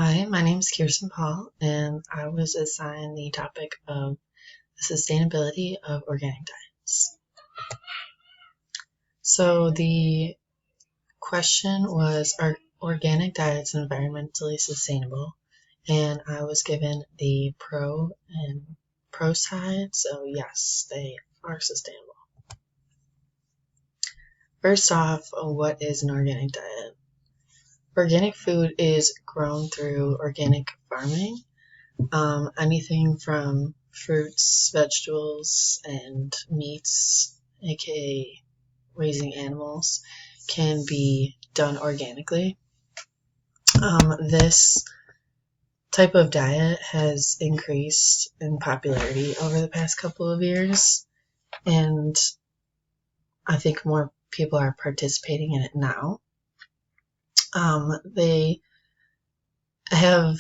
Hi, my name is Kirsten Paul, and I was assigned the topic of the sustainability of organic diets. So the question was, are organic diets environmentally sustainable? And I was given the pro side, so yes, they are sustainable. First off, what is an organic diet? Organic food is grown through organic farming. Anything from fruits, vegetables, and meats, aka raising animals, can be done organically. This type of diet has increased in popularity over the past couple of years, and I think more people are participating in it now. They have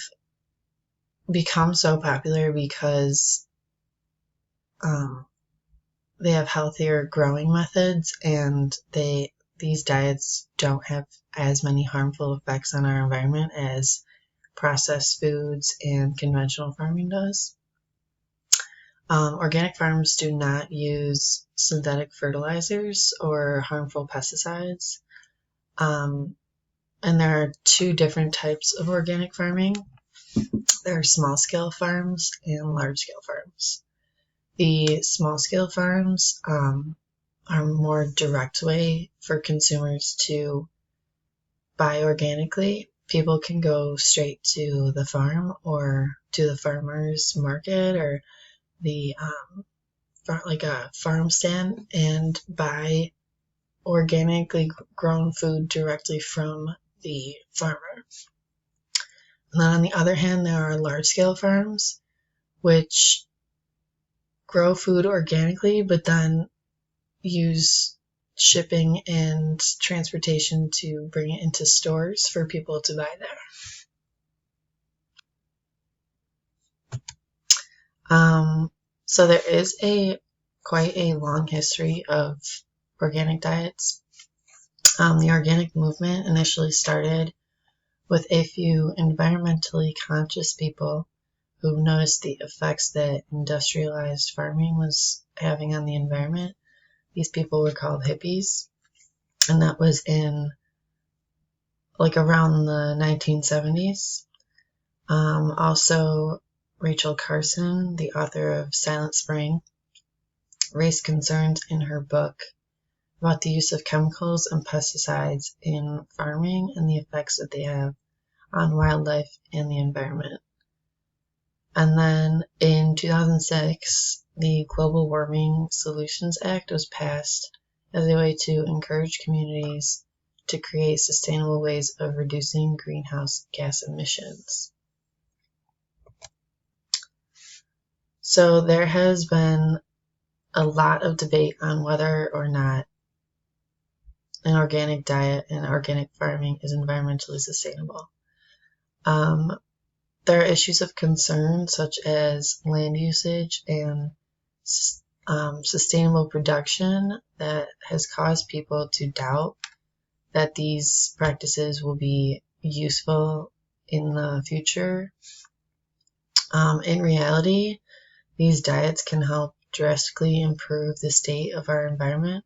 become so popular because they have healthier growing methods, and these diets don't have as many harmful effects on our environment as processed foods and conventional farming does. Organic farms do not use synthetic fertilizers or harmful pesticides. And there are two different types of organic farming. There are small-scale farms and large-scale farms. The small-scale farms are a more direct way for consumers to buy organically. People can go straight to the farm or to the farmer's market or the like a farm stand and buy organically grown food directly from the farmer. And then on the other hand, there are large-scale farms which grow food organically but then use shipping and transportation to bring it into stores for people to buy there. So there is quite a long history of organic diets. The organic movement initially started with a few environmentally conscious people who noticed the effects that industrialized farming was having on the environment. These people were called hippies, and that was in around the 1970s. Also, Rachel Carson, the author of Silent Spring, raised concerns in her book about the use of chemicals and pesticides in farming and the effects that they have on wildlife and the environment. And then in 2006, the Global Warming Solutions Act was passed as a way to encourage communities to create sustainable ways of reducing greenhouse gas emissions. So there has been a lot of debate on whether or not an organic diet and organic farming is environmentally sustainable. There are issues of concern such as land usage and sustainable production that has caused people to doubt that these practices will be useful in the future. In reality, these diets can help drastically improve the state of our environment.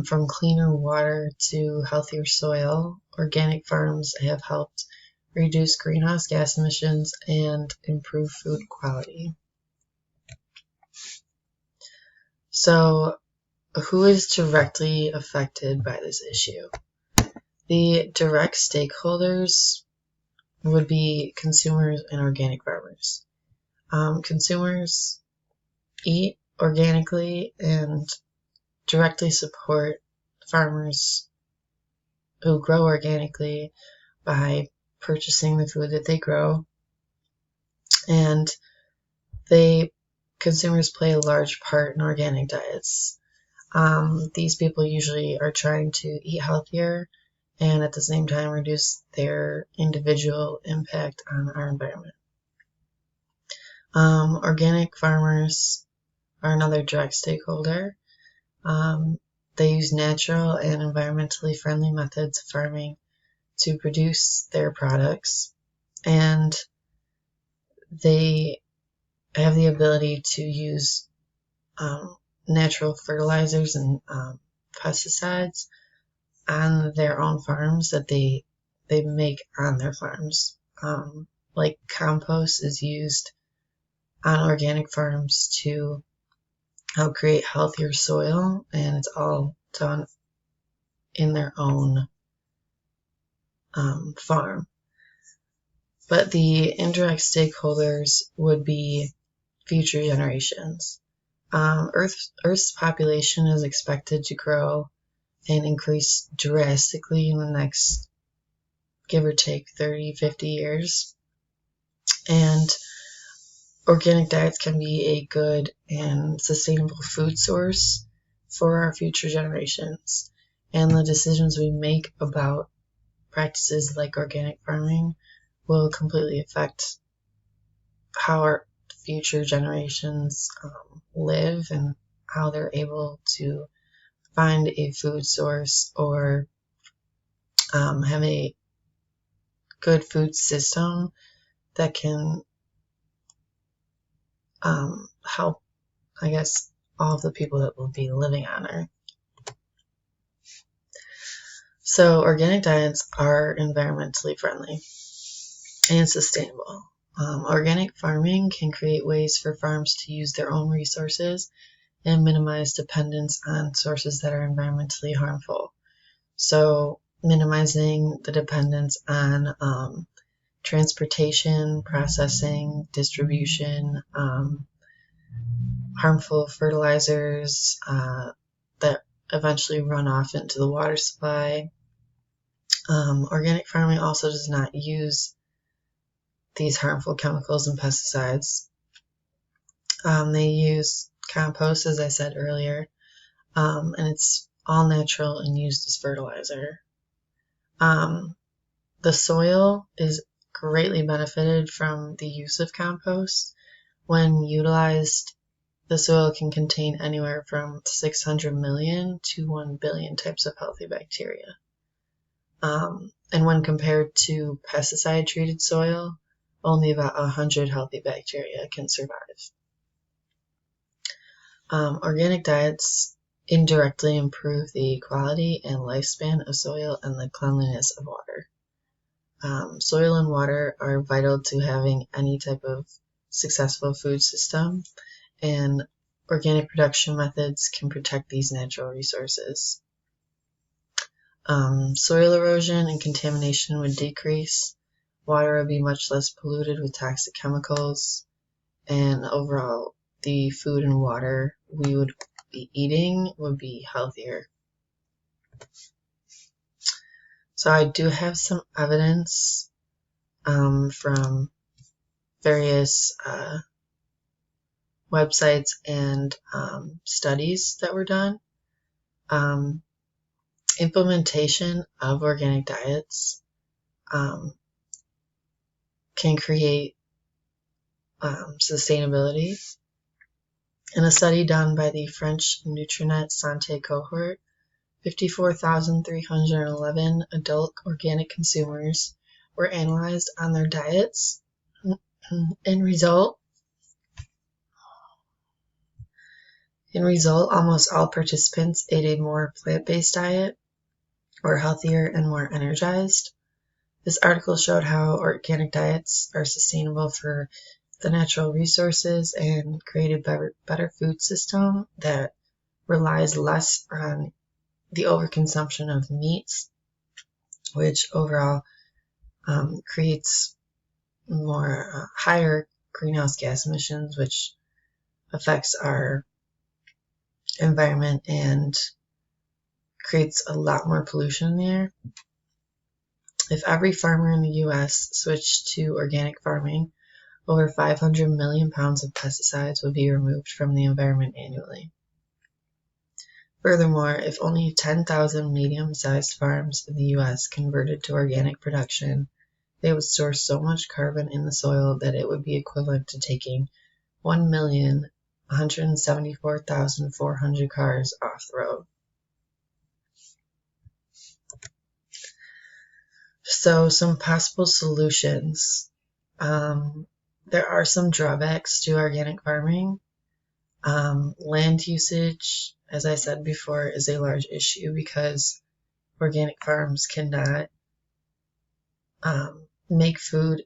From cleaner water to healthier soil, organic farms have helped reduce greenhouse gas emissions and improve food quality. So, who is directly affected by this issue? The direct stakeholders would be consumers and organic farmers. Consumers eat organically and directly support farmers who grow organically by purchasing the food that they grow, and consumers play a large part in organic diets. These people usually are trying to eat healthier and at the same time reduce their individual impact on our environment. Organic farmers are another direct stakeholder. They use natural and environmentally friendly methods of farming to produce their products. and they have the ability to use natural fertilizers and pesticides on their own farms that they make on their farms. Like compost is used on organic farms to help create healthier soil, and it's all done in their own farm. But the indirect stakeholders would be future generations. Earth's population is expected to grow and increase drastically in the next, give or take, 30, 50 years. And organic diets can be a good and sustainable food source for our future generations. And the decisions we make about practices like organic farming will completely affect how our future generations live and how they're able to find a food source or have a good food system that can help, I guess, all of the people that will be living on Earth. So organic diets are environmentally friendly and sustainable. Organic farming can create ways for farms to use their own resources and minimize dependence on sources that are environmentally harmful. So minimizing the dependence on transportation, processing, distribution, harmful fertilizers that eventually run off into the water supply. Organic farming also does not use these harmful chemicals and pesticides. They use compost, as I said earlier, and it's all natural and used as fertilizer. The soil is greatly benefited from the use of compost. When utilized, the soil can contain anywhere from 600 million to 1 billion types of healthy bacteria. And when compared to pesticide-treated soil, only about 100 healthy bacteria can survive. Organic diets indirectly improve the quality and lifespan of soil and the cleanliness of water. Soil and water are vital to having any type of successful food system, and organic production methods can protect these natural resources. Soil erosion and contamination would decrease. Water would be much less polluted with toxic chemicals, and overall, the food and water we would be eating would be healthier. So I do have some evidence from various websites and studies that were done. Implementation of organic diets can create sustainability. In a study done by the French Nutrinet Santé cohort, 54,311 adult organic consumers were analyzed on their diets. In result, almost all participants ate a more plant-based diet, were healthier and more energized. This article showed how organic diets are sustainable for the natural resources and create a better food system that relies less on the overconsumption of meats, which overall creates more higher greenhouse gas emissions, which affects our environment and creates a lot more pollution in the air. If every farmer in the U.S. switched to organic farming, over 500 million pounds of pesticides would be removed from the environment annually. Furthermore, if only 10,000 medium-sized farms in the U.S. converted to organic production, they would store so much carbon in the soil that it would be equivalent to taking 1,174,400 cars off the road. So some possible solutions There are some drawbacks to organic farming. Land usage, as I said before, is a large issue because organic farms cannot make food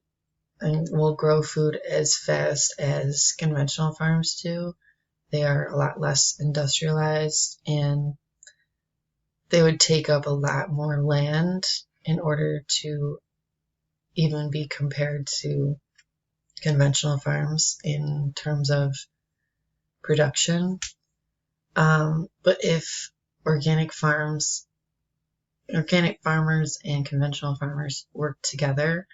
and will grow food as fast as conventional farms do. They are a lot less industrialized and they would take up a lot more land in order to even be compared to conventional farms in terms of production. But if organic farmers and conventional farmers work together,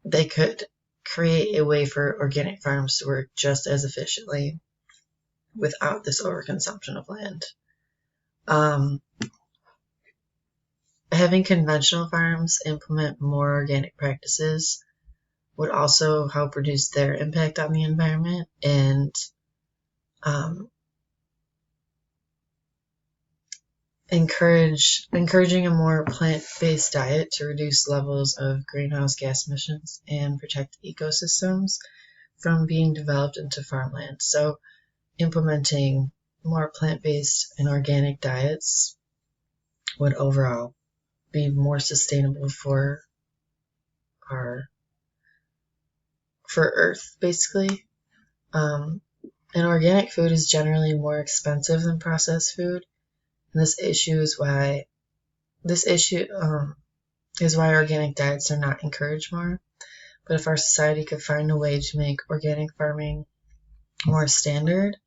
they could create a way for organic farms to work just as efficiently without this overconsumption of land. Having conventional farms implement more organic practices would also help reduce their impact on the environment and encouraging a more plant-based diet to reduce levels of greenhouse gas emissions and protect ecosystems from being developed into farmland. So implementing more plant-based and organic diets would overall be more sustainable for Earth, basically. And organic food is generally more expensive than processed food. And this issue is why organic diets are not encouraged more. But if our society could find a way to make organic farming more standard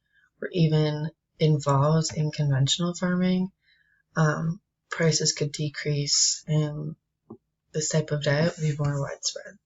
or even involved in conventional farming, prices could decrease and this type of diet would be more widespread.